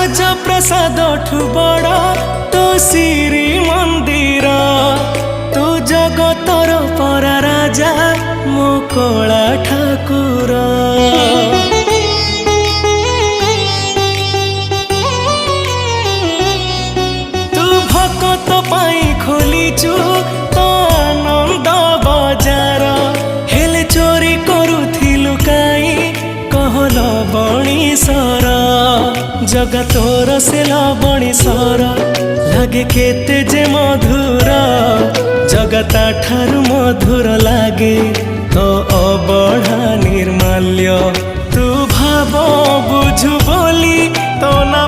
ରାଜପ୍ରସାଦ ଠୁ ବଡ଼ ତୋ ଶ୍ରୀ ମନ୍ଦିର। ତୁ ଜଗତର ପରା ରାଜା ମୋ କଳା ଠାକୁର। ତୁ ଭକତ ପାଇଁ ଖୋଲିଛୁ ତ ଆନନ୍ଦ ବଜାର। ହେଲେ ଚୋରି କରୁଥିଲୁ କାଇଁ କହଲ ବଣିସର। जगा तोर से लवणीश्वर लागे केते जे मधुर। जगता ठारु मधुर लागे तो अबढ़ा निर्माल्य। तू भाव बुझु बोली तो ना